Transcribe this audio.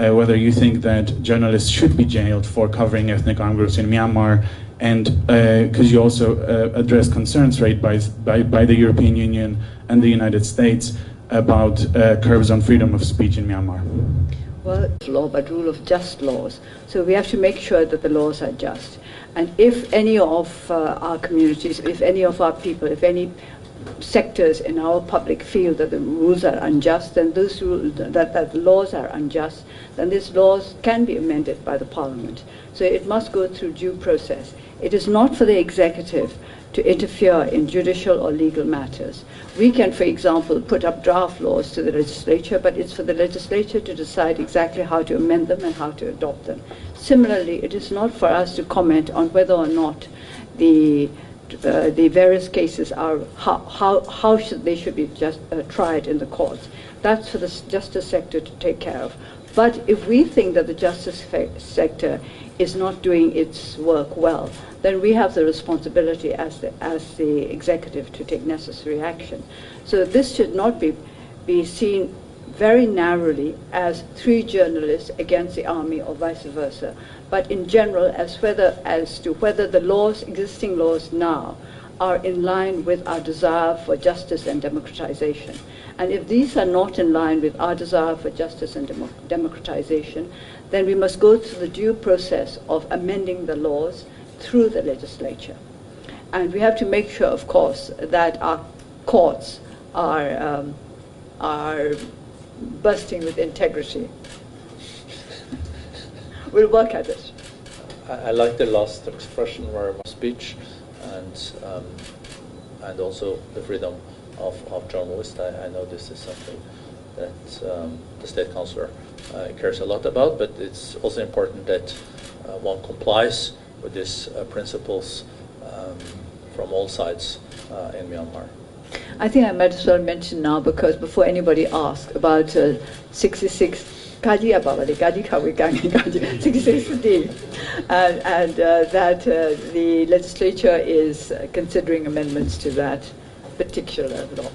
whether you think that journalists should be jailed for covering ethnic armed groups in Myanmar, and because you also address concerns raised by the European Union and the United States about curbs on freedom of speech in Myanmar. Well, law, but rule of just laws. So we have to make sure that the laws are just. And if any of our communities, if any of our people, if any sectors in our public feel that the rules are unjust, then those rules, that laws are unjust, then these laws can be amended by the Parliament. So it must go through due process. It is not for the executive to interfere in judicial or legal matters. We can, for example, put up draft laws to the legislature, but it's for the legislature to decide exactly how to amend them and how to adopt them. Similarly, it is not for us to comment on whether or not the various cases are, how they should be tried in the courts. That's for the justice sector to take care of. But if we think that the justice sector is not doing its work well, then we have the responsibility as the executive to take necessary action. So this should not be seen very narrowly as 3 journalists against the army or vice versa, but in general as to whether the existing laws now are in line with our desire for justice and democratization. And if these are not in line with our desire for justice and democratization, then we must go through the due process of amending the laws through the legislature. And we have to make sure, of course, that our courts are bursting with integrity. We'll work at it. I like the last expression very much, speech and also the freedom of journalists. I know this is something that the State Councillor cares a lot about, but it's also important that one complies with these principles from all sides in Myanmar. I think I might as well mention now, because before anybody asks about 66 and that the legislature is considering amendments to that particular law.